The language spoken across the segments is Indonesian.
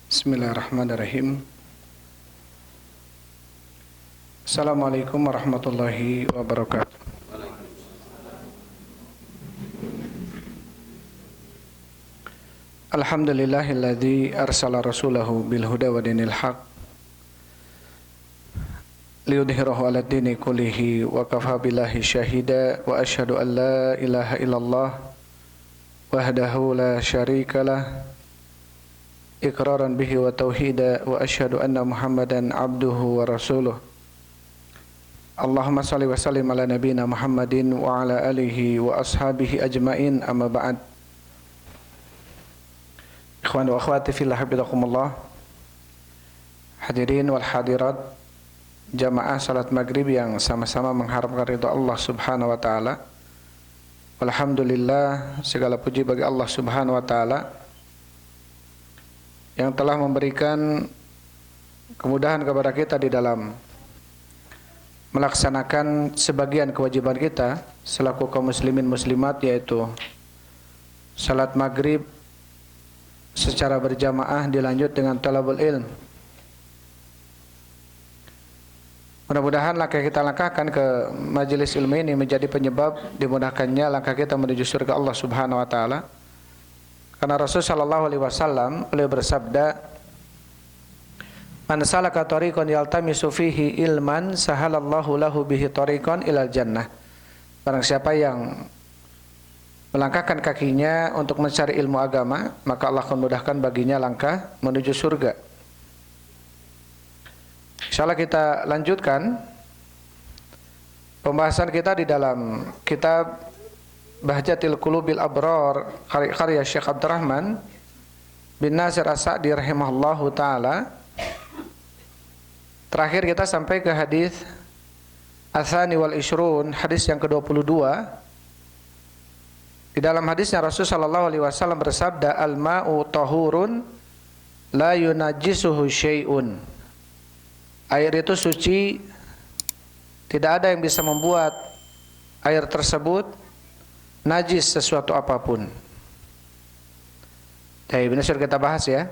Bismillahirrahmanirrahim. Assalamualaikum warahmatullahi wabarakatuh. Alhamdulillahilladzi arsala rasulahu bil huda wa dinil haq liyudhhirahu 'alad dini kullihi wa kafa billahi syahida wa asyhadu an la ilaha illallah wahdahu la syarikalah iqraran bihi wa tauhida wa asyhadu anna Muhammadan abduhu wa rasuluh. Allahumma shalli wa sallim ala nabiyyina Muhammadin wa ala alihi wa ashabihi ajmain, amma ba'd. Ikhwan wa akhwati fillah, habibakumullah. Hadirin wal hadirat, jamaah salat maghrib yang sama-sama mengharapkan ridha Allah Subhanahu wa taala. Alhamdulillah, segala puji bagi Allah Subhanahu wa taala yang telah memberikan kemudahan kepada kita di dalam melaksanakan sebagian kewajiban kita selaku kaum muslimin muslimat, yaitu salat maghrib secara berjamaah dilanjut dengan talabul ilm. Mudah-mudahan langkah kita langkahkan ke majelis ilmu ini menjadi penyebab dimudahkannya langkah kita menuju surga Allah Subhanahu wa taala. Karena Rasul sallallahu alaihi wasallam beliau bersabda, "Man salaka tariqan yaltamisu fihi ilman sahalallahu lahu bihi tariqan ilal jannah." Barang siapa yang melangkahkan kakinya untuk mencari ilmu agama, maka Allah akan mudahkan baginya langkah menuju surga. Insyaallah kita lanjutkan pembahasan kita di dalam kitab Bahjatil Qulubil Abrar karya Syekh Abdurrahman bin Nasir As-Sa'di rahimahullahu taala. Terakhir kita sampai ke hadis Ats-Tsani wal Ishrun, hadis yang ke-22. Di dalam hadisnya Rasul sallallahu alaihi wasallam bersabda, "Al-ma'u tahurun la yunajjisuhu syai'un." Air itu suci, tidak ada yang bisa membuat air tersebut najis sesuatu apapun. Jadi ini sudah kita bahas ya,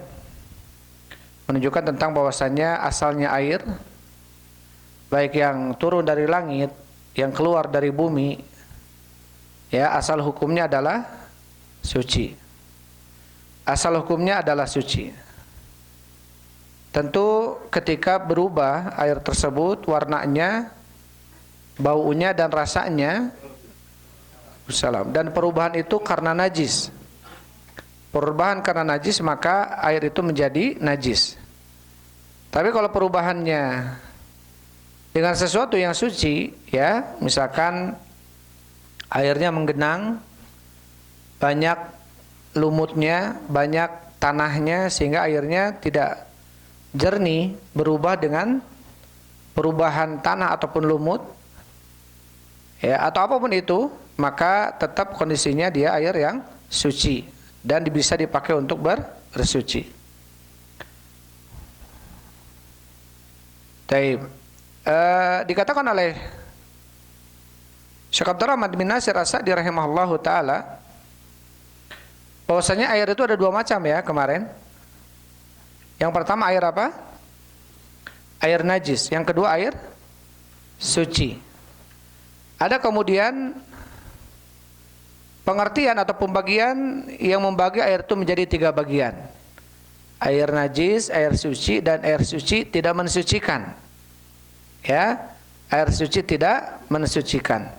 menunjukkan tentang bahwasannya asalnya air, baik yang turun dari langit, yang keluar dari bumi, ya, asal hukumnya adalah suci. Asal hukumnya adalah suci. Tentu ketika berubah air tersebut, warnanya, baunya dan rasanya, dan perubahan itu karena najis. Perubahan karena najis, maka air itu menjadi najis. Tapi kalau perubahannya dengan sesuatu yang suci, ya, misalkan airnya menggenang, banyak lumutnya, banyak tanahnya, sehingga airnya tidak jernih, berubah dengan perubahan tanah ataupun lumut, ya, atau apapun itu, maka tetap kondisinya dia air yang suci dan bisa dipakai untuk bersuci. Taib. Dikatakan oleh Syekh Abdurrahman bin Nasir As-Sa'di rahimahullahu taala bahwasanya air itu ada dua macam ya kemarin. Yang pertama air apa? Air najis. Yang kedua air suci. Ada kemudian pengertian atau pembagian yang membagi air itu menjadi tiga bagian. Air najis, air suci, dan air suci tidak mensucikan. Ya, air suci tidak mensucikan.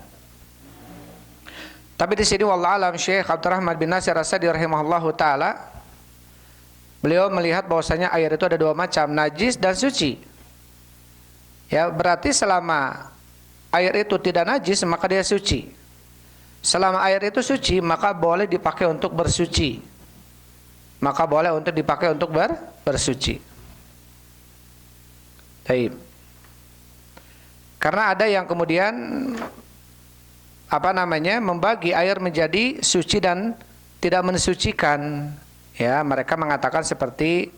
Tapi di sini wallahu alam Syekh Abdurrahman bin Nasir As-Sa'di rahimahullahu taala beliau melihat bahwasanya air itu ada dua macam, najis dan suci. Ya, berarti selama air itu tidak najis maka dia suci. Selama air itu suci maka boleh dipakai untuk bersuci. Maka boleh untuk dipakai untuk bersuci. Baik. Karena ada yang kemudian membagi air menjadi suci dan tidak mensucikan. Ya, mereka mengatakan seperti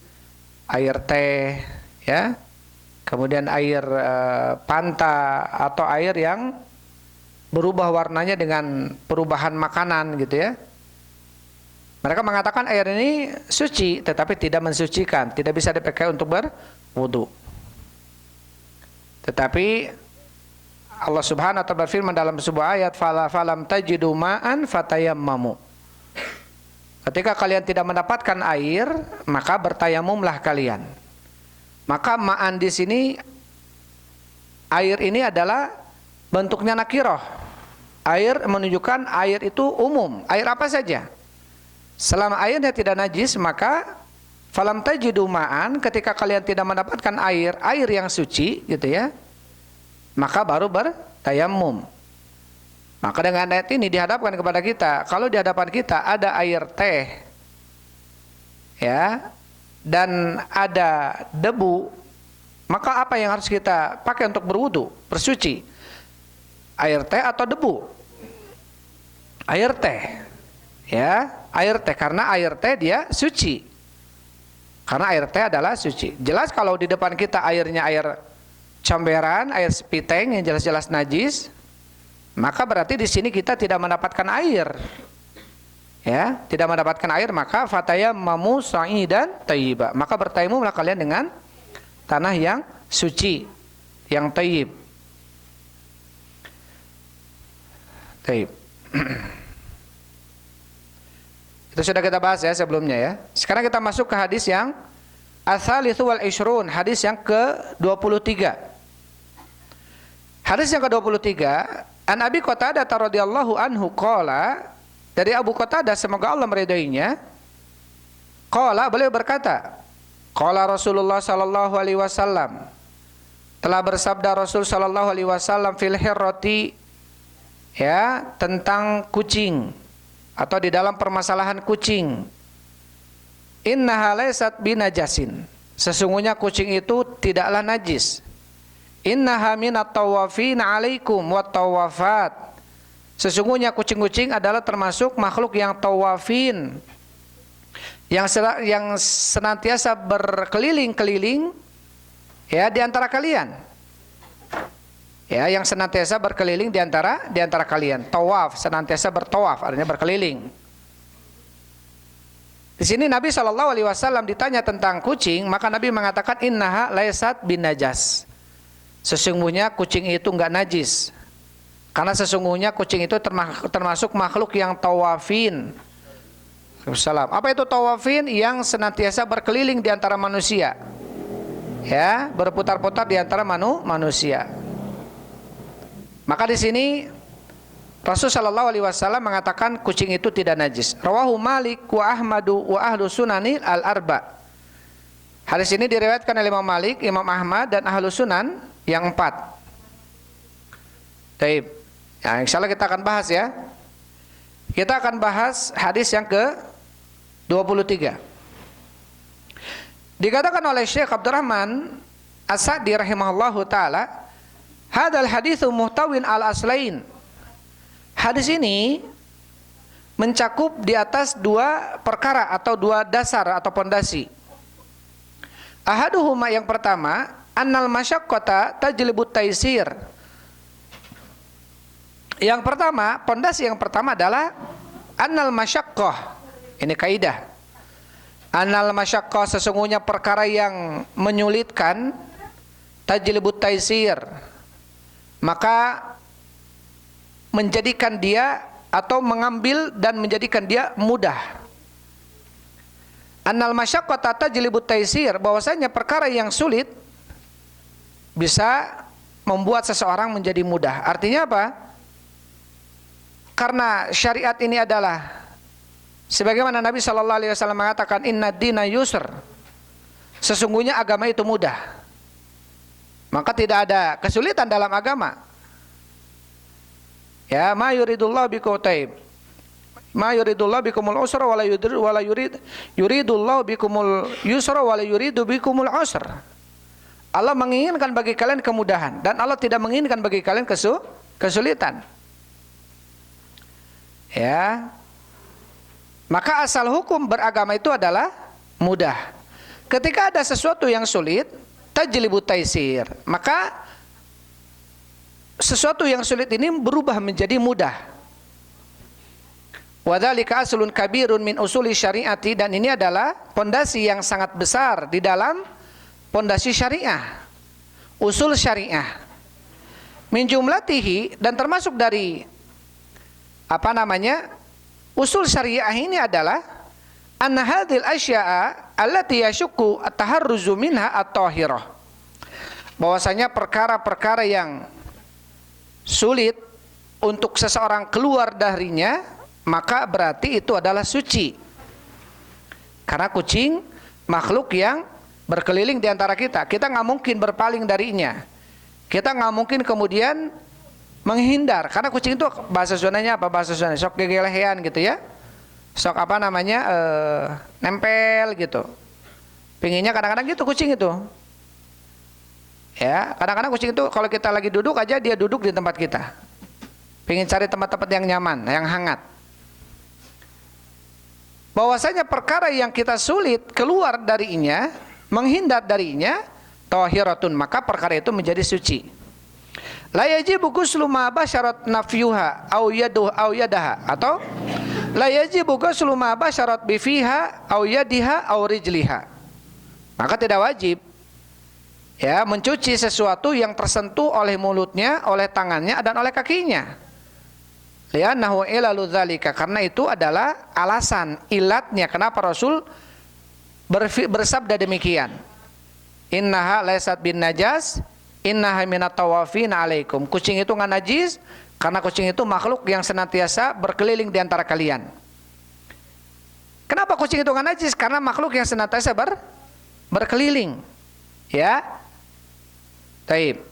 air teh, ya, kemudian air panta atau air yang berubah warnanya dengan perubahan makanan gitu ya. Mereka mengatakan air ini suci, tetapi tidak mensucikan, tidak bisa dipakai untuk berwudu. Tetapi Allah Subhanahu wa taala berfirman dalam sebuah ayat, falam tajidu ma'an fatayammamu. Ketika kalian tidak mendapatkan air, maka bertayamumlah kalian. Maka ma'an di sini, air ini adalah bentuknya nakirah. Air menunjukkan air itu umum, air apa saja. Selama airnya tidak najis, maka falam tajidu ma'an, ketika kalian tidak mendapatkan air yang suci gitu ya, maka baru bertayammum. Maka dengan ayat ini dihadapkan kepada kita, kalau di hadapan kita ada air teh ya, dan ada debu, maka apa yang harus kita pakai untuk berwudu, bersuci? Air teh atau debu? Air teh. Ya, air teh, karena air teh dia suci. Karena air teh adalah suci. Jelas kalau di depan kita airnya air comberan, air spiteng yang jelas-jelas najis, maka berarti di sini kita tidak mendapatkan air. Ya, tidak mendapatkan air, maka fatayammamu sa'idan thayyiba. Maka bertayamumlah kalian dengan tanah yang suci, yang thayyib. Thayyib. Itu sudah kita bahas ya sebelumnya ya. Sekarang kita masuk ke hadis yang Ats-Tsalitsu wal 'Ishrun, hadis yang ke-23. Hadis yang ke-23, An Abi Qatadah radhiyallahu anhu qala, dari Abu Qatadah semoga Allah meridainya, qala, beliau berkata, qala Rasulullah sallallahu alaihi wasallam, telah bersabda Rasul sallallahu alaihi wasallam fil hirrati, ya, tentang kucing atau di dalam permasalahan kucing. Innaha laysat binajasin, sesungguhnya kucing itu tidaklah najis. Innaha minat tawafin alaikum wat tawafat, sesungguhnya kucing-kucing adalah termasuk makhluk yang tawafin, yang senantiasa berkeliling-keliling ya di antara kalian. Ya, yang senantiasa berkeliling di antara kalian. Tawaf, senantiasa bertawaf, artinya berkeliling. Di sini Nabi SAW ditanya tentang kucing, maka Nabi mengatakan innaha laysat binajas, sesungguhnya kucing itu enggak najis. Karena sesungguhnya kucing itu termasuk makhluk yang tawafin. Apa itu tawafin? Yang senantiasa berkeliling di antara manusia. Ya, berputar-putar di antara manusia. Maka di sini Rasul sallallahu alaihi wasallam mengatakan kucing itu tidak najis. Rawahu Malik wa Ahmadu wa ahlu sunani al-arba. Hadis ini diriwayatkan oleh Imam Malik, Imam Ahmad dan ahlu sunan yang 4. Baik. Ya, insyaallah kita akan bahas ya. Kita akan bahas hadis yang ke-23. Dikatakan oleh Syekh Abdurrahman As-Sa'di rahimahullahu taala, hadal haditsu muhtawin al aslain. Hadis ini mencakup di atas dua perkara atau dua dasar atau pondasi. Ahaduhuma, yang pertama, annal masyaqqata tajlibut taisir. Yang pertama, pondasi yang pertama adalah annal masyaqqah. Ini kaidah. Annal masyaqqah, sesungguhnya perkara yang menyulitkan, tajlibut taisir, maka menjadikan dia atau mengambil dan menjadikan dia mudah. Annal masyaqqata tajlibut taisir, bahwasanya perkara yang sulit bisa membuat seseorang menjadi mudah. Artinya apa? Karena syariat ini adalah sebagaimana Nabi sallallahu alaihi wasallam mengatakan inna dina yusr, sesungguhnya agama itu mudah. Maka tidak ada kesulitan dalam agama. Ya, ma yuridullahu bikum taib. Ma yuridullahu bikumul usra wala yuridullahu bikumul yusra wala yuridu bikumul usra. Allah menginginkan bagi kalian kemudahan dan Allah tidak menginginkan bagi kalian kesulitan. Ya. Maka asal hukum beragama itu adalah mudah. Ketika ada sesuatu yang sulit, tajlibut taisir, maka sesuatu yang sulit ini berubah menjadi mudah. Wadzalika aslun kabirun min usuli syariati, dan ini adalah pondasi yang sangat besar di dalam pondasi syariah, usul syariah. Min jumlatihi, dan termasuk dari usul syariah ini adalah anna hadhil asya'a allati yashukku at-taharruzu minha at-tahirah, bahwasanya perkara-perkara yang sulit untuk seseorang keluar darinya, maka berarti itu adalah suci. Karena kucing makhluk yang berkeliling di antara kita. Kita nggak mungkin berpaling darinya. Kita nggak mungkin kemudian menghindar. Karena kucing itu bahasa zonanya apa? Bahasa zonanya sok gegelehan gitu ya. Sok nempel gitu. Pinginnya kadang-kadang gitu kucing itu. Ya, kadang-kadang kucing itu kalau kita lagi duduk aja, dia duduk di tempat kita. Pingin cari tempat-tempat yang nyaman, yang hangat. Bahwasanya perkara yang kita sulit keluar darinya, menghindar darinya, tahiratun, maka perkara itu menjadi suci. La yajibu ghuslu ma basyarat nafyuha au yadaha, atau la yajibu ghuslu ma basyarat bi fiha au yadiha au rijliha. Maka tidak wajib ya mencuci sesuatu yang tersentuh oleh mulutnya, oleh tangannya dan oleh kakinya. Li'annahu ilalu dzalika, karena itu adalah alasan, ilatnya kenapa Rasul bersabda demikian. Innaha laysat bin najas, innaha minat tawafin alaikum. Kucing itu nggak najis karena kucing itu makhluk yang senantiasa berkeliling di antara kalian. Kenapa kucing itu nggak najis? Karena makhluk yang senantiasa berkeliling. Ya. Taib.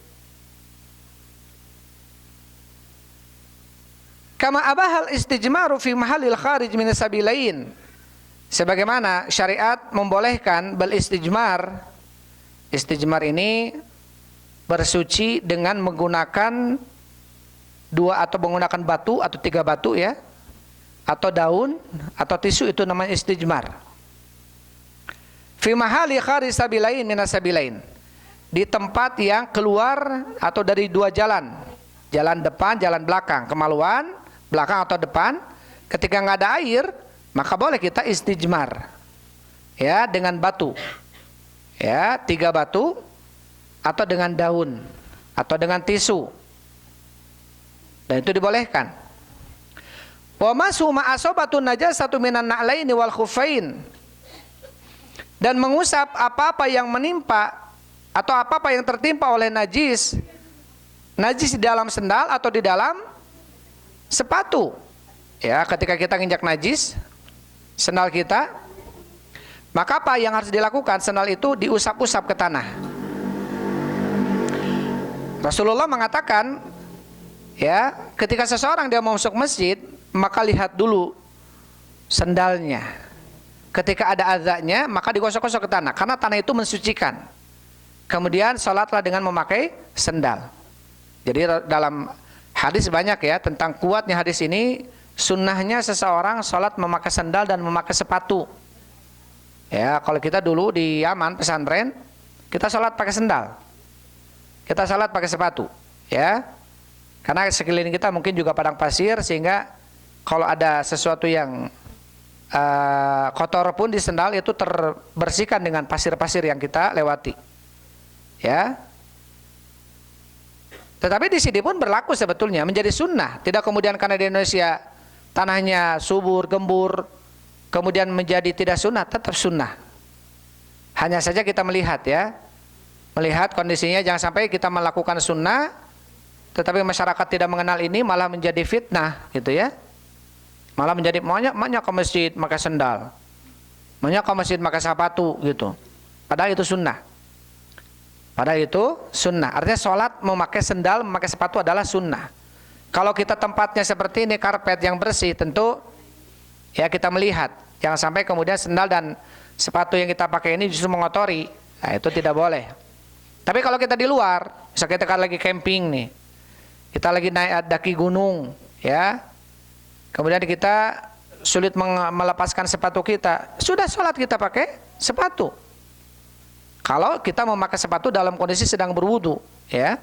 Kama abahal istijmaru fi mahallil kharij min sabilain. Sebagaimana syariat membolehkan beristijmar. Istijmar ini bersuci dengan menggunakan 2 atau menggunakan batu atau 3 batu ya, atau daun atau tisu, itu namanya istijmar. Fi mahalli kharij sabilain min sabilain. Di tempat yang keluar atau dari 2 jalan. Jalan depan, jalan belakang, kemaluan belakang atau depan. Ketika nggak ada air, maka boleh kita istijmar ya dengan batu ya, 3 batu atau dengan daun atau dengan tisu, dan itu dibolehkan. Wa masu ma asabatun najasatu minan na'laini wal khuffain, dan mengusap apa-apa yang menimpa atau apa-apa yang tertimpa oleh najis di dalam sendal atau di dalam sepatu. Ya, ketika kita nginjak najis sendal kita, maka apa yang harus dilakukan? Sendal itu diusap-usap ke tanah. Rasulullah mengatakan, ya, ketika seseorang dia mau masuk masjid, maka lihat dulu sendalnya. Ketika ada azannya, maka digosok-gosok ke tanah, karena tanah itu mensucikan. Kemudian salatlah dengan memakai sendal. Jadi dalam hadis banyak ya tentang kuatnya hadis ini, sunnahnya seseorang salat memakai sendal dan memakai sepatu. Ya, kalau kita dulu di Yaman pesantren, kita salat pakai sendal, kita salat pakai sepatu, ya, karena sekeliling kita mungkin juga padang pasir, sehingga kalau ada sesuatu yang kotor pun di sendal itu terbersihkan dengan pasir-pasir yang kita lewati, ya. Tetapi di sini pun berlaku sebetulnya menjadi sunnah. Tidak kemudian karena di Indonesia tanahnya subur, gembur, kemudian menjadi tidak sunnah, tetap sunnah. Hanya saja kita melihat ya, melihat kondisinya, jangan sampai kita melakukan sunnah, tetapi masyarakat tidak mengenal ini, malah menjadi fitnah gitu ya. Malah menjadi maunya ke masjid pakai sendal, maunya ke masjid pakai sepatu gitu. Padahal itu sunnah. Padahal itu sunnah. Artinya sholat memakai sendal, memakai sepatu adalah sunnah. Kalau kita tempatnya seperti ini, karpet yang bersih, tentu ya kita melihat. Jangan sampai kemudian sendal dan sepatu yang kita pakai ini justru mengotori. Nah, itu tidak boleh. Tapi kalau kita di luar, misalnya kita kan lagi camping nih, kita lagi naik daki gunung, ya, kemudian kita sulit melepaskan sepatu kita, sudah sholat kita pakai sepatu. Kalau kita memakai sepatu dalam kondisi sedang berwudu, ya,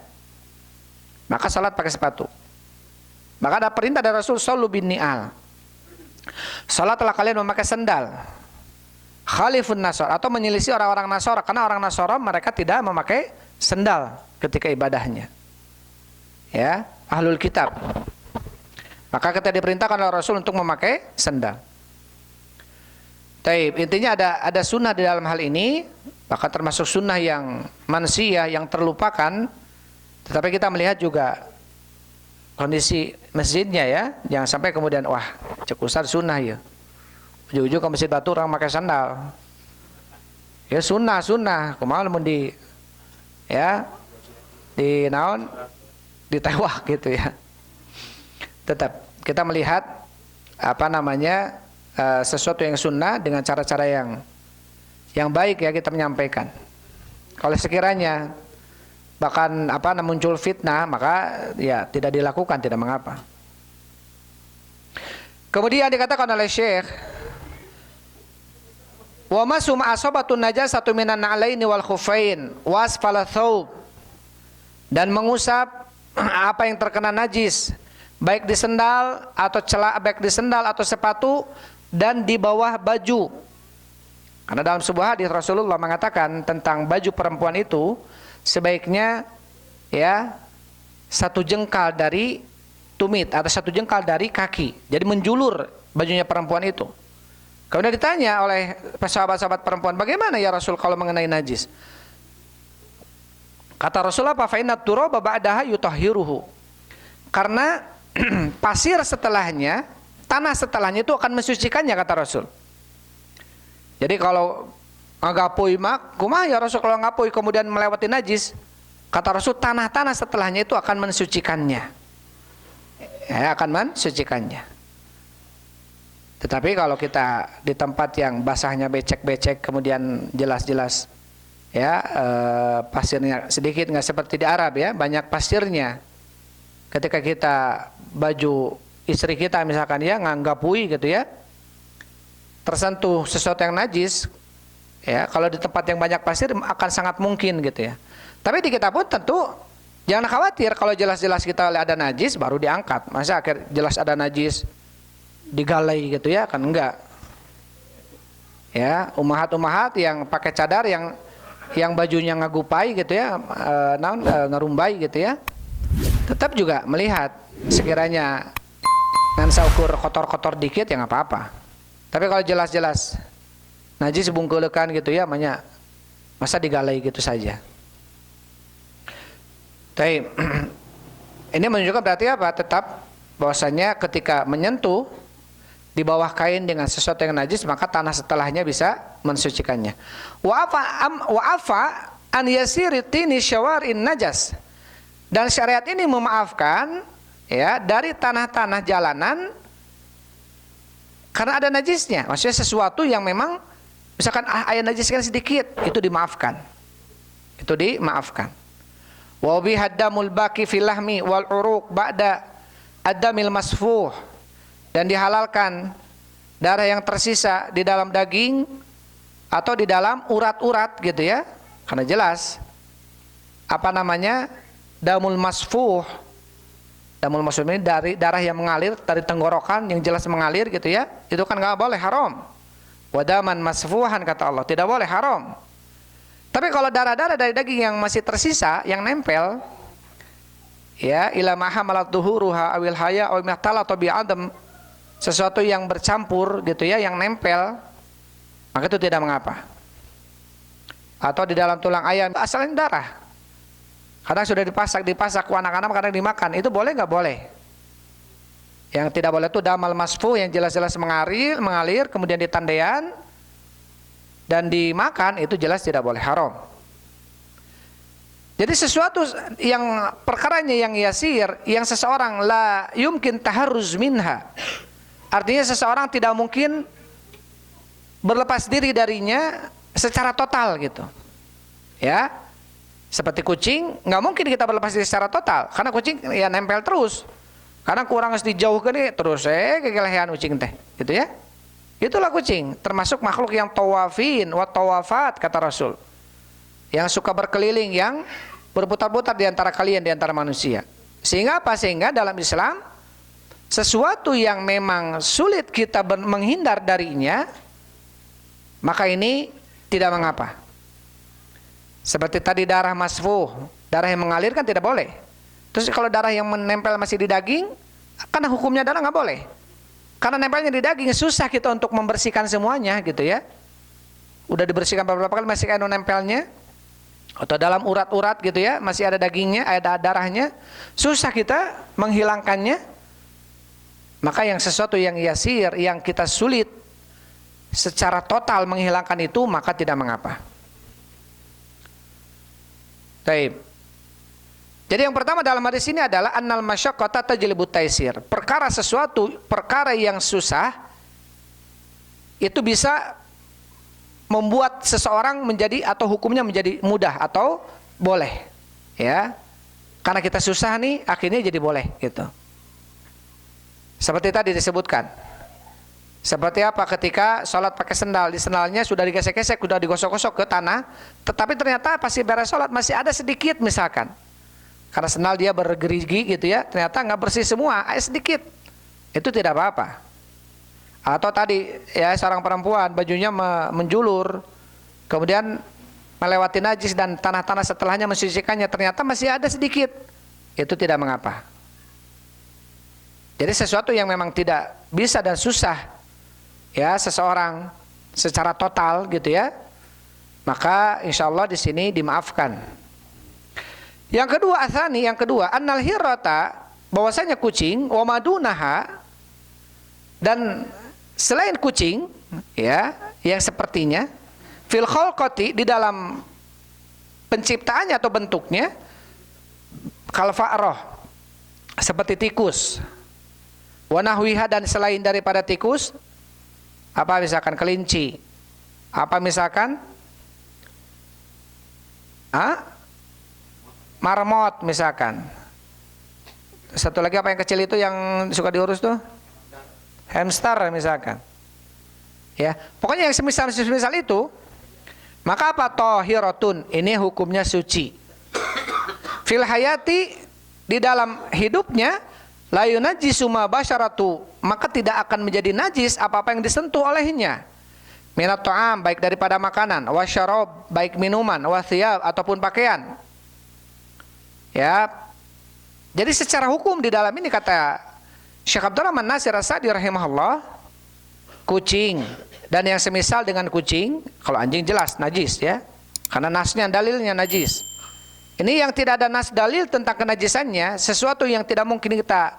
maka salat pakai sepatu. Maka ada perintah dari Rasul, sallu bin ni'al. Salatlah kalian memakai sendal. Khalifun Nasor, atau menyelisih orang-orang Nasara, karena orang Nasara mereka tidak memakai sendal ketika ibadahnya. Ya, ahlul kitab. Maka kita diperintahkan oleh Rasul untuk memakai sendal. Taib, intinya ada sunnah di dalam hal ini, bahkan termasuk sunnah yang manusia yang terlupakan. Tetapi kita melihat juga kondisi masjidnya ya, jangan sampai kemudian wah cek ustaz sunnah ya. Ujung-ujung ke Masjid Batu orang pakai sandal. Ya sunnah, kumaha mun di ya di naon ditewah gitu ya. Tetap kita melihat apa namanya sesuatu yang sunnah dengan cara-cara yang baik ya kita menyampaikan. Kalau sekiranya bahkan muncul fitnah, maka ya tidak dilakukan, tidak mengapa. Kemudian dikatakan oleh Syekh, wa masu ma'asabatun najasatu minan na'laini wal khuffain wasfala thawb, dan mengusap apa yang terkena najis baik di sendal atau baik di sendal atau sepatu dan di bawah baju. Karena dalam sebuah hadis Rasulullah mengatakan tentang baju perempuan itu sebaiknya ya 1 jengkal dari tumit atau 1 jengkal dari kaki. Jadi menjulur bajunya perempuan itu. Kemudian ditanya oleh sahabat-sahabat perempuan, bagaimana ya Rasul kalau mengenai najis? Kata Rasulullah, fa inat turaba ba'daha yutahhiruhu. Karena pasir setelahnya, tanah setelahnya itu akan mensucikannya, kata Rasul. Jadi kalau ngapui mak, kumaha ya Rasul kalau ngapui kemudian melewati najis? Kata Rasul, tanah-tanah setelahnya itu akan mensucikannya. Ya, akan mensucikannya. Tetapi kalau kita di tempat yang basahnya becek-becek, kemudian jelas-jelas ya pasirnya sedikit, nggak seperti di Arab ya, banyak pasirnya. Ketika kita baju istri kita misalkan ya nganggapui gitu ya, tersentuh sesuatu yang najis, ya kalau di tempat yang banyak pasir akan sangat mungkin gitu ya. Tapi di kita pun tentu jangan khawatir kalau jelas-jelas kita ada najis baru diangkat. Masa akhir jelas ada najis digalai gitu ya, kan enggak. Ya, umahat-umahat yang pakai cadar yang bajunya ngagupai gitu ya, ngerumbai gitu ya. Tetap juga melihat sekiranya ngansa ukur kotor-kotor dikit ya nggak apa-apa. Tapi kalau jelas-jelas najis bungkulekan gitu ya, masa digalai gitu saja. Tapi ini menunjukkan berarti apa? Tetap bahwasanya ketika menyentuh di bawah kain dengan sesuatu yang najis, maka tanah setelahnya bisa mensucikannya. Wa afa an yasiri tini syawarin najas. Dan syariat ini memaafkan ya dari tanah-tanah jalanan karena ada najisnya. Maksudnya sesuatu yang memang misalkan air najiskan sedikit, itu dimaafkan. Itu dimaafkan. Wa bi haddamul baqi fil lahmi wal uruq ba'da adamil masfuh. Dan dihalalkan darah yang tersisa di dalam daging atau di dalam urat-urat gitu ya. Karena jelas damul masfuh. Damul masfuh ini dari darah yang mengalir dari tenggorokan yang jelas mengalir gitu ya. Itu kan enggak boleh, haram. Wadaman masfuhan kata Allah, tidak boleh, haram. Tapi kalau darah-darah dari daging yang masih tersisa, yang nempel ya, ila mahamalat duhuruha awil haya aw mahtalata bi adam, sesuatu yang bercampur gitu ya, yang nempel, maka itu tidak mengapa. Atau di dalam tulang ayam asalnya darah, kadang sudah dipasak ku anak-anak, kadang dimakan, itu boleh nggak? Boleh. Yang tidak boleh itu damal masfu, yang jelas-jelas mengalir kemudian ditandean dan dimakan, itu jelas tidak boleh, haram. Jadi sesuatu yang perkaranya yang yasir, yang seseorang la yumkin taharruz minha, artinya seseorang tidak mungkin berlepas diri darinya secara total gitu. Ya. Seperti kucing, nggak mungkin kita berlepas diri secara total, karena kucing ya nempel terus. Karena kurang harus dijauhkan terus kekelehan kucing teh, gitu ya. Itulah kucing, termasuk makhluk yang tawafin wa tawafat kata Rasul. Yang suka berkeliling, yang berputar-putar di antara kalian, di antara manusia. Sehingga apa? Sehingga dalam Islam sesuatu yang memang sulit kita menghindar darinya, maka ini tidak mengapa. Seperti tadi darah masfuh, darah yang mengalir kan tidak boleh. Terus kalau darah yang menempel masih di daging, karena hukumnya darah nggak boleh. Karena nempelnya di daging, susah kita untuk membersihkan semuanya gitu ya. Udah dibersihkan beberapa kali masih ada nempelnya, atau dalam urat-urat gitu ya, masih ada dagingnya, ada darahnya, susah kita menghilangkannya. Maka yang sesuatu yang yasir, yang kita sulit secara total menghilangkan itu, maka tidak mengapa. Baik. Jadi yang pertama dalam hadis ini adalah annal masyaqqata tajlibut taisir. Perkara yang susah itu bisa membuat seseorang menjadi atau hukumnya menjadi mudah atau boleh. Ya. Karena kita susah nih, akhirnya jadi boleh gitu. Seperti tadi disebutkan. Seperti apa ketika sholat pakai sendal, di sendalnya sudah digesek-gesek, sudah digosok-gosok ke tanah, tetapi ternyata pas beres sholat masih ada sedikit misalkan. Karena sendal dia bergerigi gitu ya, ternyata nggak bersih semua, ada sedikit. Itu tidak apa-apa. Atau tadi ya seorang perempuan bajunya menjulur, kemudian melewati najis dan tanah-tanah setelahnya mensucikannya, ternyata masih ada sedikit. Itu tidak mengapa. Jadi sesuatu yang memang tidak bisa dan susah ya seseorang secara total gitu ya, maka insya Allah di sini dimaafkan. Yang kedua, annal hirrata, bahwasanya kucing, wa madunaha, dan selain kucing ya, yang sepertinya fil khalqati, di dalam penciptaannya atau bentuknya, kal fa'rah, seperti tikus, wa nahwiha, dan selain daripada tikus, apa misalkan kelinci, apa misalkan marmot misalkan. Satu lagi apa yang kecil itu yang suka diurus tuh? Hamster misalkan. Ya, pokoknya yang semisal itu, maka apa? Tohiratun, ini hukumnya suci. Fil hayati, di dalam hidupnya, la yunajjisu ma basyaratu, maka tidak akan menjadi najis apa-apa yang disentuh olehnya. Minat ta'am, baik daripada makanan, wa syarab, baik minuman, wa thiyab, ataupun pakaian. Ya, jadi secara hukum di dalam ini kata Syekh Abdurrahman Nasir As-Sa'di rahimahullah, kucing dan yang semisal dengan kucing, kalau anjing jelas najis ya, karena nasnya dalilnya najis. Ini yang tidak ada nas dalil tentang kenajisannya, sesuatu yang tidak mungkin kita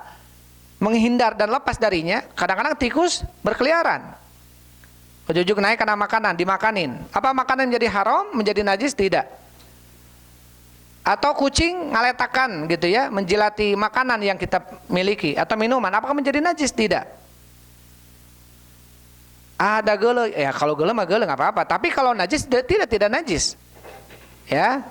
menghindar dan lepas darinya. Kadang-kadang tikus berkeliaran, ujuk-ujuk naik karena makanan, dimakanin. Apa makanan menjadi haram, menjadi najis? Tidak. Atau kucing ngaletakan gitu ya, menjilati makanan yang kita miliki atau minuman, apakah menjadi najis? Tidak. Ada gele, ya kalau gele mah gele nggak apa-apa. Tapi kalau najis tidak najis. Ya.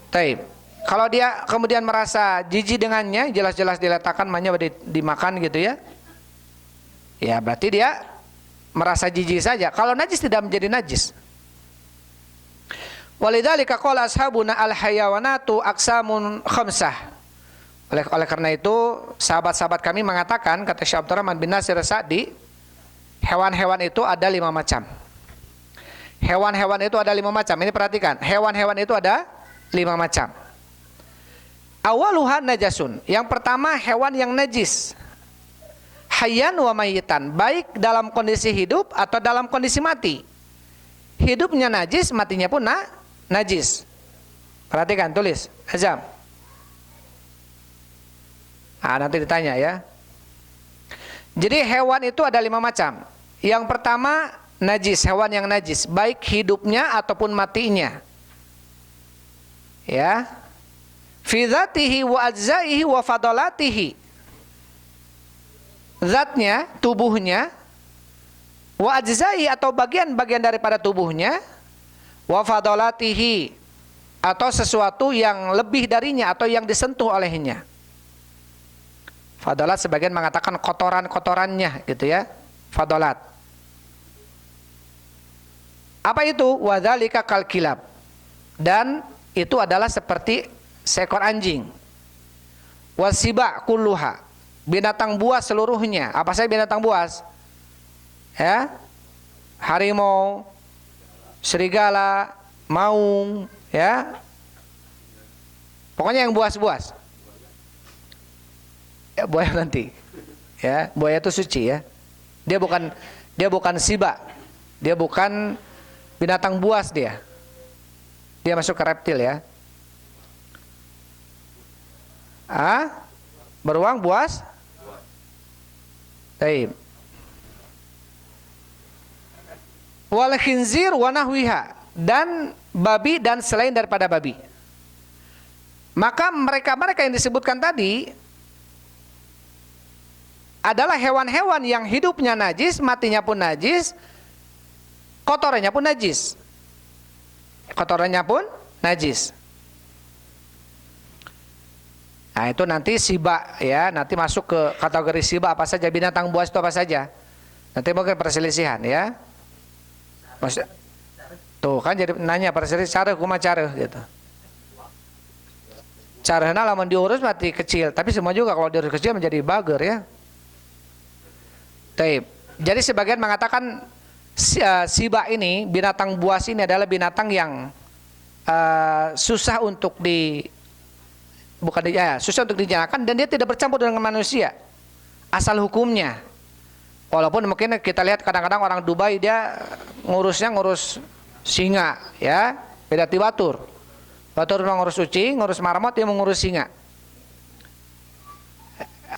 Taib. Kalau dia kemudian merasa jijik dengannya, jelas-jelas diletakkan mahnya dimakan gitu ya. Ya berarti dia merasa jijik saja. Kalau najis tidak menjadi najis. Walidzalika qala ashabuna al-hayawanatu aqsamun khamsah. Oleh karena itu sahabat-sahabat kami mengatakan, kata Syekh Abdurrahman bin Nasir As-Sa'di, hewan-hewan itu ada 5 macam. Hewan-hewan itu ada 5 macam. Ini perhatikan, hewan-hewan itu ada 5 macam. Awaluha najasun. Yang pertama hewan yang najis. Hayyan wa mayyitan, baik dalam kondisi hidup atau dalam kondisi mati. Hidupnya najis, matinya pun najis. Perhatikan, tulis Azam. Nanti ditanya ya. Jadi hewan itu ada 5 macam. Yang pertama najis, hewan yang najis, baik hidupnya ataupun matinya. Ya. Fi dzatihi wa ajzaihi wa fadalatihi. Zatnya, tubuhnya, wa ajzaihi atau bagian-bagian daripada tubuhnya, wa fadalatihi atau sesuatu yang lebih darinya atau yang disentuh olehnya. Fadalat sebagian mengatakan kotoran-kotorannya gitu ya. Fadalat. Apa itu? Wadzalika kal kilab. Dan itu adalah seperti seekor anjing. Wasiba kulluha. binatang buas seluruhnya. Apa saja binatang buas? Ya, harimau, serigala, maung, ya. Pokoknya yang buas-buas. Ya, buaya nanti. Ya, buaya itu suci ya. Dia bukan siba. Dia bukan binatang buas dia. Dia masuk ke reptil ya. Beruang buas? Baik. Wal khinzir wa nahwiha, dan babi dan selain daripada babi. Maka mereka yang disebutkan tadi adalah hewan-hewan yang hidupnya najis, matinya pun najis, kotorannya pun najis. Kotorannya pun najis. Nah, itu nanti siba ya, nanti masuk ke kategori siba apa saja, binatang buas itu apa saja. Nanti mungkin perselisihan ya. Maksud, tuh kan jadi nanya perselisihan cara kumaha cara gitu. Caranya lamun diurus mati kecil, tapi semua juga kalau diurus kecil menjadi bager ya. Taib. Jadi sebagian mengatakan siba ini, binatang buas ini adalah binatang yang susah untuk susah untuk dijinakan, dan dia tidak bercampur dengan manusia. Asal hukumnya. Walaupun mungkin kita lihat kadang-kadang orang Dubai dia ngurus singa ya, beda ti batur. Batur mengurus kucing, ngurus marmot, dia mengurus singa.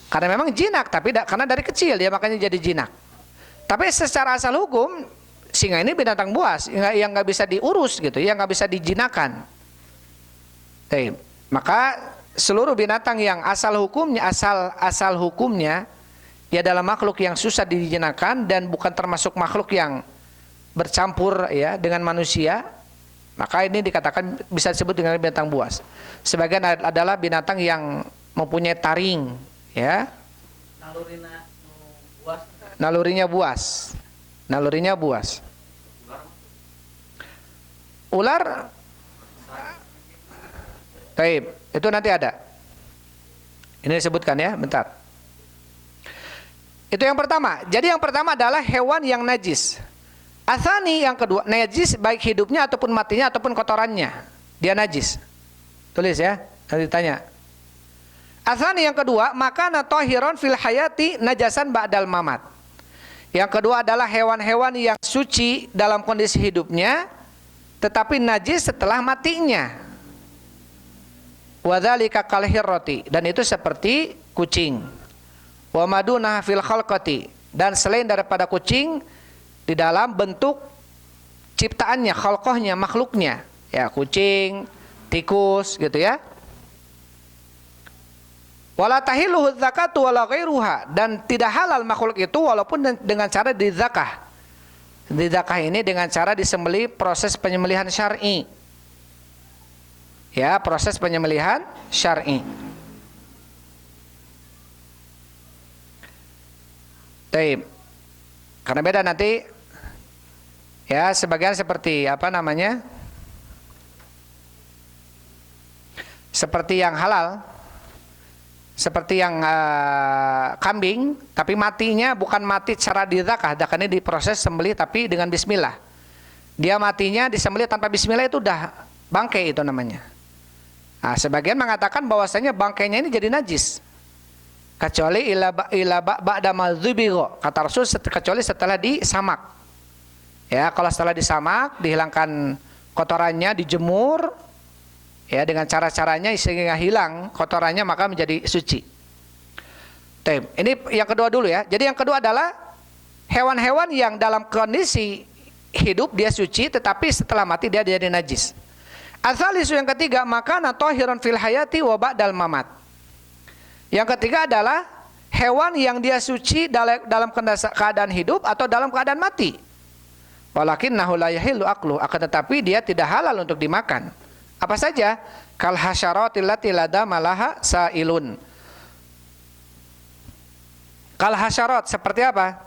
Karena memang jinak, tapi karena dari kecil dia makanya jadi jinak. Tapi secara asal hukum singa ini binatang buas yang nggak bisa diurus gitu, yang nggak bisa dijinakan. Maka seluruh binatang yang asal hukumnya dia adalah makhluk yang susah dijinakan dan bukan termasuk makhluk yang bercampur ya dengan manusia. Maka ini dikatakan bisa disebut dengan binatang buas. Sebagian adalah binatang yang mempunyai taring, ya. Nalurinya buas. Nalurinya buas. Ular. Taib, itu nanti ada. Ini disebutkan ya, bentar. Itu yang pertama. Jadi yang pertama adalah hewan yang najis. Atsani yang kedua, najis baik hidupnya ataupun matinya ataupun kotorannya. Dia najis. Tulis ya, nanti tanya. Atsani yang kedua, makana tahiron fil hayati najasan ba'dal mamat. Yang kedua adalah hewan-hewan yang suci dalam kondisi hidupnya tetapi najis setelah matinya. Wadzalika kal hirrati, dan itu seperti kucing. Wa maduna fil khalqati, dan selain daripada kucing di dalam bentuk ciptaannya, khalqahnya, makhluknya, ya kucing, tikus gitu ya. Wala tahilluhu zakatu wala ghairuha, dan tidak halal makhluk itu walaupun dengan cara dizakah. Dizakah ini dengan cara disembelih, proses penyembelihan syar'i. Ya, proses penyembelihan syar'i. Taib. Karena beda nanti ya, sebagian seperti apa namanya? Seperti yang halal. Seperti yang kambing, tapi matinya bukan mati secara dizakah, ini diproses sembelih tapi dengan bismillah. Dia matinya disembelih tanpa bismillah, itu udah bangkai itu namanya. Nah, sebagian mengatakan bahwasanya bangkainya ini jadi najis. Kecuali ila ba'da madzubigho, kata Rasul, kecuali setelah disamak. Ya, kalau setelah disamak, dihilangkan kotorannya, dijemur ya dengan cara-caranya sehingga hilang kotorannya, maka menjadi suci. Ini yang kedua dulu ya. Jadi yang kedua adalah hewan-hewan yang dalam kondisi hidup dia suci tetapi setelah mati dia jadi najis. Asalisu yang ketiga, makana tahiran fil hayati wa ba'dal mamat. Yang ketiga adalah hewan yang dia suci dalam keadaan hidup atau dalam keadaan mati. Walakinnahu la yahillu aklu, akan tetapi dia tidak halal untuk dimakan. Apa saja? Kal hasyaratil lati lada malaha sailun. Kal hasyarat seperti apa?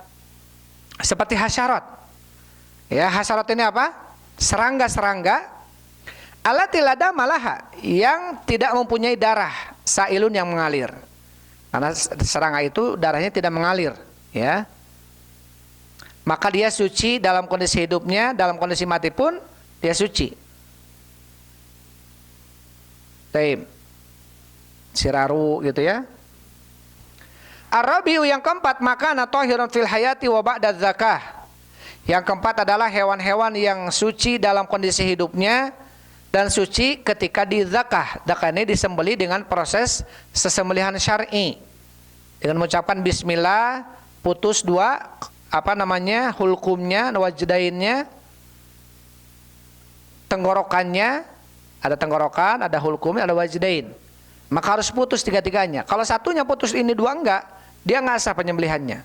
Seperti hasyarat. Ya, hasyarat ini apa? Serangga-serangga allati lada malaha, yang tidak mempunyai darah, sailun yang mengalir. Karena serangga itu darahnya tidak mengalir, ya. Maka dia suci dalam kondisi hidupnya, dalam kondisi mati pun dia suci. Taib. Siraru gitu ya. Ar-rabi'u yang keempat, makana thahirun fil hayati wa ba'da zakah. Yang keempat adalah hewan-hewan yang suci dalam kondisi hidupnya dan suci ketika di zakah. Zakah ini disembelih dengan proses sesembelihan syar'i. Dengan mengucapkan bismillah, putus dua hulkumnya, wajdainnya, tenggorokannya, ada tenggorokan, ada hulkumnya, ada wajdain. Maka harus putus tiga-tiganya. Kalau satunya putus, ini dua enggak, dia nggak sah penyembelihannya.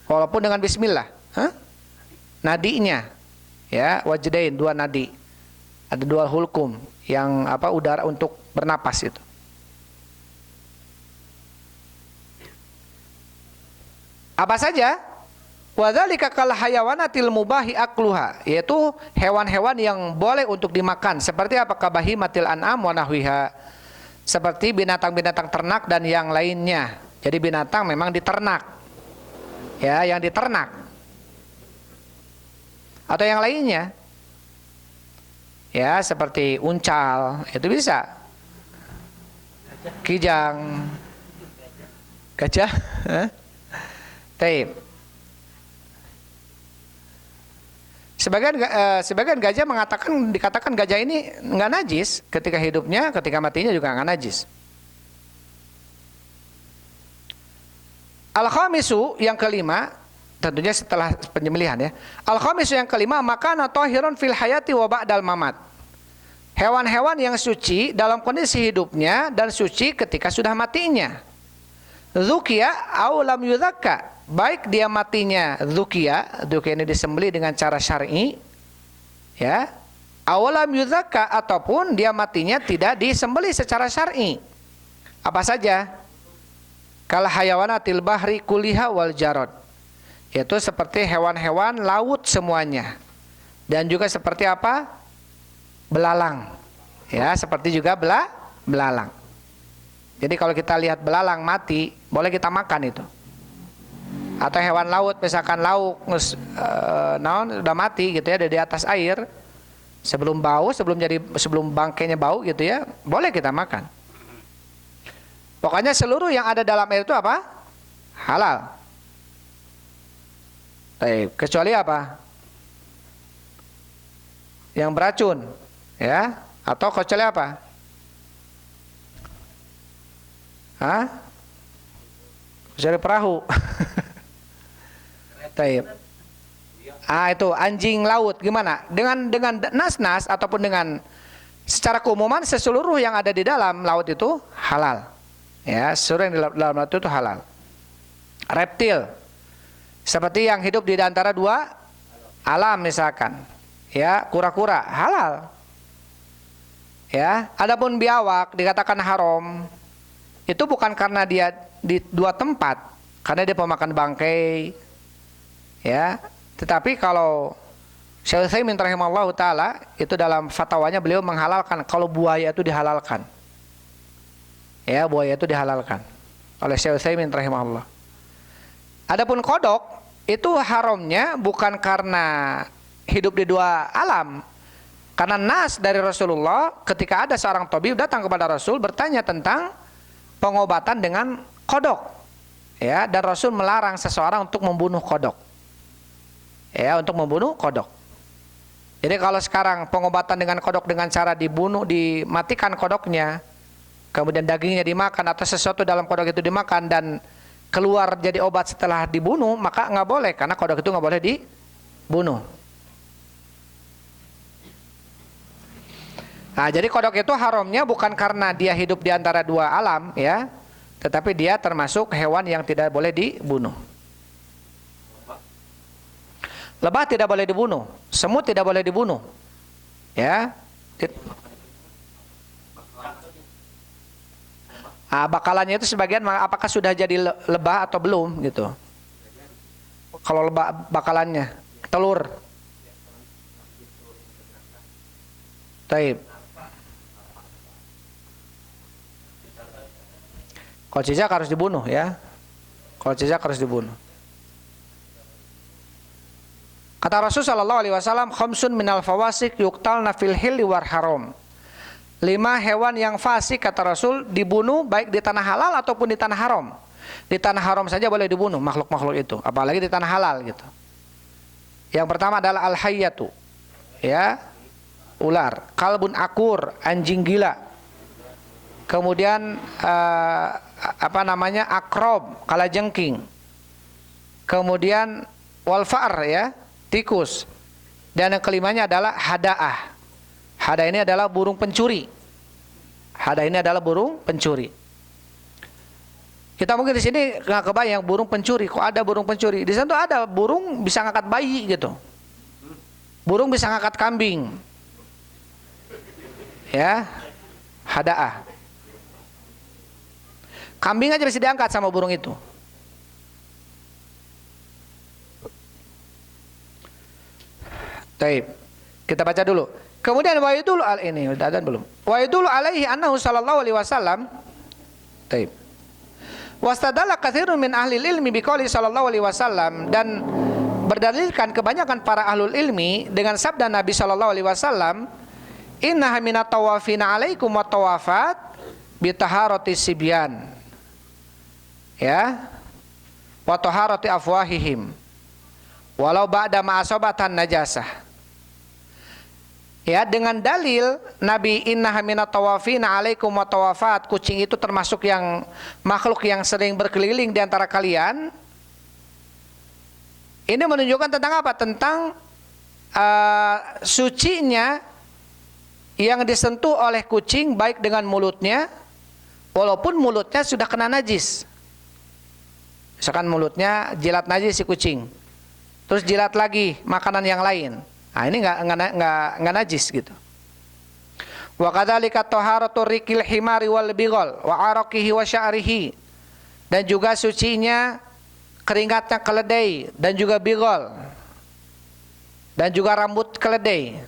Walaupun dengan bismillah. Nadinya, ya, wajdain, dua nadi. Ada dua hulkum yang udara untuk bernapas itu. Apa saja? Wadzalika kal hayawanatil mubahi akluha, yaitu hewan-hewan yang boleh untuk dimakan. Seperti apa? Kabahimatil an'am wa nahwiha. Seperti binatang-binatang ternak dan yang lainnya. Jadi binatang memang diternak. Ya, yang diternak. Atau yang lainnya. Ya, seperti uncal, itu bisa. Kijang. Gajah. Taib. Sebagian gajah dikatakan gajah ini nggak najis ketika hidupnya, ketika matinya juga nggak najis. Al-khamisu yang kelima, tentunya setelah penyembelihan ya. Al-khamisu yang kelima, makana thahirun fil hayati wa ba'dal mamat. Hewan-hewan yang suci dalam kondisi hidupnya dan suci ketika sudah matinya. Dzukiya aw lam yuzakka. Baik dia matinya dzukiya ini disembelih dengan cara syar'i, ya. Aw lam yuzakka, ataupun dia matinya tidak disembelih secara syar'i. Apa saja? Kal hayawanatil bahri kuliha wal jarad. Yaitu seperti hewan-hewan laut semuanya. Dan juga seperti apa? Belalang. Ya, seperti juga belalang. Jadi kalau kita lihat belalang mati, boleh kita makan itu. Atau hewan laut, misalkan lauk udah mati gitu ya, ada di atas air, sebelum bangkainya bau gitu ya, boleh kita makan. Pokoknya seluruh yang ada dalam air itu apa? Halal. Kecuali apa? Yang beracun, ya? Atau kecuali apa? Kecuali perahu. Taib. Itu anjing laut gimana? Dengan nas-nas ataupun dengan secara keumuman seluruh yang ada di dalam laut itu halal. Ya, seluruh yang di dalam laut itu halal. Reptil seperti yang hidup di antara dua alam misalkan, ya, kura-kura halal. Ya, adapun biawak dikatakan haram. Itu bukan karena dia di dua tempat, karena dia pemakan bangkai, ya. Tetapi kalau Syekh Utsaimin rahimahullah taala itu dalam fatwanya beliau menghalalkan kalau buaya itu dihalalkan. Ya, buaya itu dihalalkan oleh Syekh Utsaimin rahimahullah. Adapun kodok itu haramnya bukan karena hidup di dua alam. Karena nas dari Rasulullah ketika ada seorang tabib datang kepada Rasul bertanya tentang pengobatan dengan kodok, ya, dan Rasul melarang seseorang untuk membunuh kodok, ya, untuk membunuh kodok. Jadi kalau sekarang pengobatan dengan kodok dengan cara dimatikan kodoknya, kemudian dagingnya dimakan atau sesuatu dalam kodok itu dimakan dan keluar jadi obat setelah dibunuh, maka nggak boleh karena kodok itu nggak boleh dibunuh. Nah, jadi kodok itu haramnya bukan karena dia hidup di antara dua alam, ya, tetapi dia termasuk hewan yang tidak boleh dibunuh. Lebah tidak boleh dibunuh, semut tidak boleh dibunuh, ya. Bakalannya itu sebagian apakah sudah jadi lebah atau belum gitu. Kalau lebah bakalannya telur. Taib. Kalau cicak harus dibunuh ya. Kalau cicak harus dibunuh. Kata Rasul sallallahu alaihi wasallam, khamsun minal fawasik yuqtalna fil hilli war haram. 5 hewan yang fasik kata Rasul dibunuh baik di tanah halal ataupun di tanah haram. Di tanah haram saja boleh dibunuh makhluk-makhluk itu, apalagi di tanah halal gitu. Yang pertama adalah al-hayyatu. Ya. Ular, kalbun akur, anjing gila. Kemudian akrob, kalajengking. Kemudian walfa'ar ya, tikus. Dan yang kelimanya adalah hada'ah. Hada ini adalah burung pencuri. Hada ini adalah burung pencuri. Kita mungkin di sini nggak kebayang burung pencuri. Kok ada burung pencuri? Di sana tuh ada burung bisa ngangkat bayi gitu. Burung bisa ngangkat kambing. Ya, hada'ah. Kambing aja bisa diangkat sama burung itu. Taib. Kita baca dulu. Kemudian wa yadullu al ini udah ada belum? Wa yadullu alaihi annahu sallallahu alaihi wasallam. Taib. Wastadalla katsirun min ahli ilmi biqouli sallallahu alaihi wasallam, dan berdalilkan kebanyakan para ahlul ilmi dengan sabda Nabi sallallahu alaihi wasallam, innaha minat tawafina alaikum wa tawafat bitaharati sibyan. Ya. Wa taharati afwahihim. Walau ba'da ma'asabatan najasah. Ya, dengan dalil Nabi innaha minat tawafina alaikum wa tawafat, kucing itu termasuk yang makhluk yang sering berkeliling di antara kalian. Ini menunjukkan tentang apa? Tentang sucinya yang disentuh oleh kucing baik dengan mulutnya, walaupun mulutnya sudah kena najis. Misalkan mulutnya jilat najis si kucing, terus jilat lagi makanan yang lain. Nah, ini nggak najis gitu. Wa kadzalika taharatu rikil himari wal bighal wa araqihi wa sya'rihi. Dan juga sucinya keringatnya keledai dan juga bighal. Dan juga rambut keledai.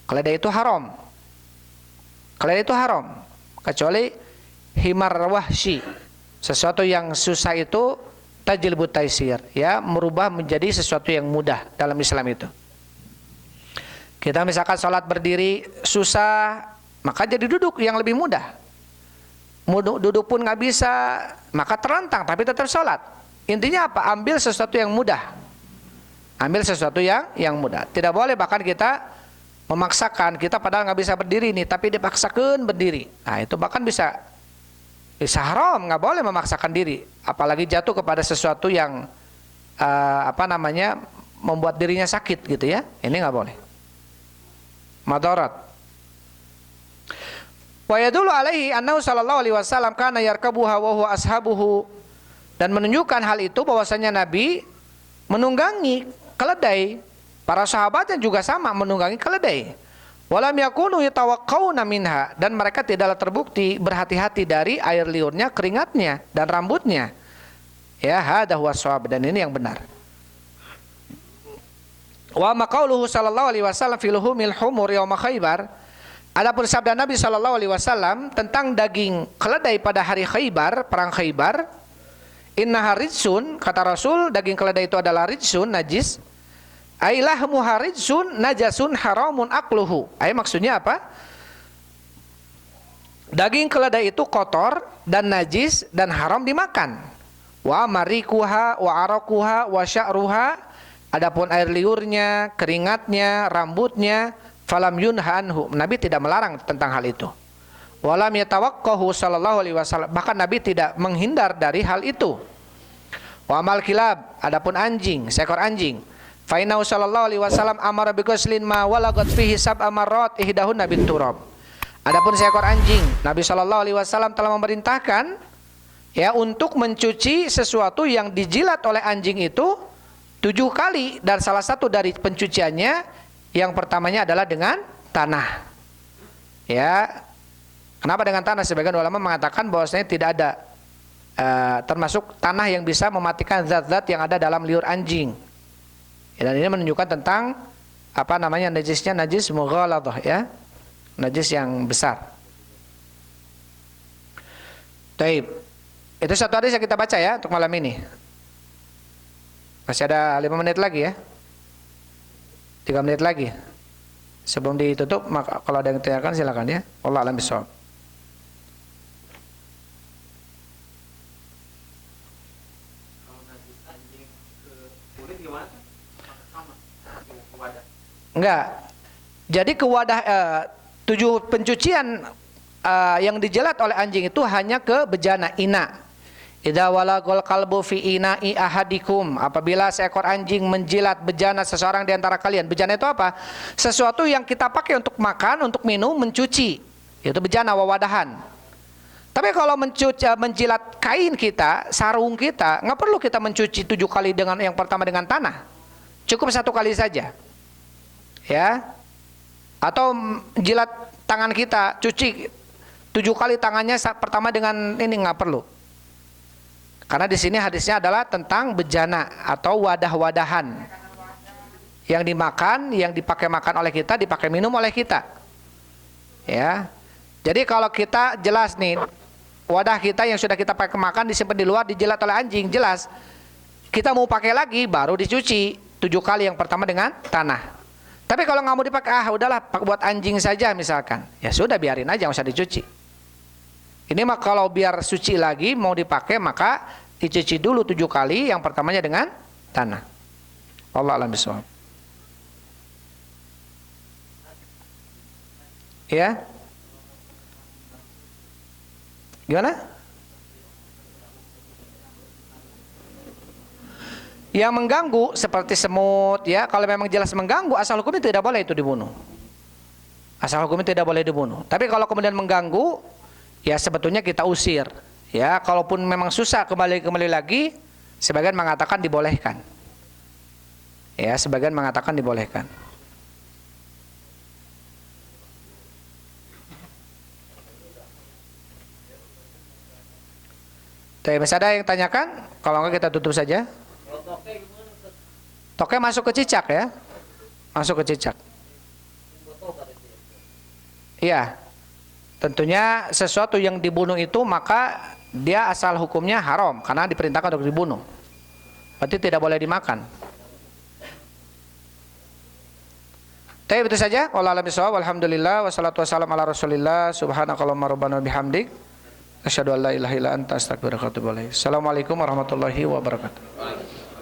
Keledai itu haram. Keledai itu haram kecuali himar wahsy. Sesuatu yang susah itu tajlibut taisir, ya, merubah menjadi sesuatu yang mudah dalam Islam itu. Kita misalkan sholat berdiri susah, maka jadi duduk yang lebih mudah. Duduk pun nggak bisa, maka terlentang tapi tetap sholat. Intinya apa? Ambil sesuatu yang mudah. Ambil sesuatu yang mudah. Tidak boleh bahkan kita memaksakan, kita padahal nggak bisa berdiri nih, tapi dipaksakan berdiri. Nah itu bahkan bisa haram, nggak boleh memaksakan diri. Apalagi jatuh kepada sesuatu yang membuat dirinya sakit gitu ya. Ini nggak boleh. Madarat. Wa yadullu alaihi annahu sallallahu alaihi wasallam kana yarkabuha wa huwa ashabuhu, dan menunjukkan hal itu bahwasanya Nabi menunggangi keledai. Para sahabatnya juga sama menunggangi keledai. Walam yakunu yatawaqqauna minha, dan mereka tidaklah terbukti berhati-hati dari air liurnya, keringatnya dan rambutnya. Ya, hadza huwa shawab, dan ini yang benar. Wa maqauluhu sallallahu alaihi wasallam fi luhumil humur yaum Khaibar. Adapun sabda Nabi sallallahu alaihi wasallam tentang daging keledai pada hari Khaibar, perang Khaibar, innaha rijsun, kata Rasul, daging keledai itu adalah rijsun, najis. Ailahmu harijsun najasun haramun akluhu. Maksudnya apa? Daging keledai itu kotor dan najis dan haram dimakan. Wa marikuha wa arakuha wa sya'ruha. Adapun air liurnya, keringatnya, rambutnya, falam yunha anhu. Nabi tidak melarang tentang hal itu. Walam yatawaqqahu sallallahu alaihi wasallam. Bahkan Nabi tidak menghindar dari hal itu. Wa amal kilab, adapun anjing, seekor anjing. Fa innahu sallallahu alaihi wasallam amara bi ghuslin ma walagat fihi sab'a marrat ihdahunna bit turab. Adapun seekor anjing, Nabi sallallahu alaihi wasallam telah memerintahkan ya untuk mencuci sesuatu yang dijilat oleh anjing itu 7 kali, dan salah satu dari pencuciannya yang pertamanya adalah dengan tanah. Ya, kenapa dengan tanah? Sebagian ulama mengatakan bahwasanya tidak ada termasuk tanah yang bisa mematikan zat-zat yang ada dalam liur anjing. Ya, dan ini menunjukkan tentang najisnya najis mughaladhah, ya, najis yang besar. Taib. Itu satu hadis yang kita baca ya untuk malam ini. Masih ada 5 menit lagi ya. 3 menit lagi. Sebelum ditutup, maka kalau ada yang ditanyakan silakan ya. Wallahu a'lam bishawab. Enggak. Jadi ke wadah 7 pencucian yang dijelat oleh anjing itu hanya ke bejana ina. Idza walaqal qalbu fi ina'i ahadikum, apabila seekor anjing menjilat bejana seseorang di antara kalian. Bejana itu apa? Sesuatu yang kita pakai untuk makan, untuk minum, mencuci. Itu bejana, wawadahan. Tapi kalau menjilat kain kita, sarung kita, nggak perlu kita mencuci 7 kali dengan yang pertama dengan tanah. Cukup 1 kali saja. Ya. Atau jilat tangan kita, cuci 7 kali tangannya pertama dengan ini, nggak perlu. Karena di sini hadisnya adalah tentang bejana atau wadah-wadahan yang dimakan, yang dipakai makan oleh kita, dipakai minum oleh kita. Ya. Jadi kalau kita jelas nih wadah kita yang sudah kita pakai makan disimpan di luar, dijilat oleh anjing, jelas. Kita mau pakai lagi baru dicuci 7 kali, yang pertama dengan tanah. Tapi kalau nggak mau dipakai, udahlah buat anjing saja misalkan. Ya sudah, biarin aja, nggak usah dicuci. Ini mah kalau biar suci lagi mau dipakai, maka dicuci dulu 7 kali, yang pertamanya dengan tanah. Wallahu a'lam bishawab. Ya. Gimana? Yang mengganggu seperti semut, ya, kalau memang jelas mengganggu, asal hukumnya tidak boleh itu dibunuh. Asal hukumnya tidak boleh dibunuh. Tapi kalau kemudian mengganggu, ya sebetulnya kita usir. Ya, kalaupun memang susah kembali lagi, sebagian mengatakan dibolehkan. Ya, sebagian mengatakan dibolehkan. Tapi masih ada yang tanyakan? Kalau enggak kita tutup saja. Toke masuk ke cicak ya. Masuk ke cicak. Iya. Tentunya sesuatu yang dibunuh itu maka dia asal hukumnya haram karena diperintahkan untuk dibunuh. Berarti tidak boleh dimakan. Tapi itu saja. Wallahu a'lam bishawab. Alhamdulillah wassalatu wassalamu ala Rasulillah. Subhanakallahumma rabbana bihamdik asyhadu an la ilaha illa anta astaghfiruka wa atubu ilaik. Assalamualaikum warahmatullahi wabarakatuh.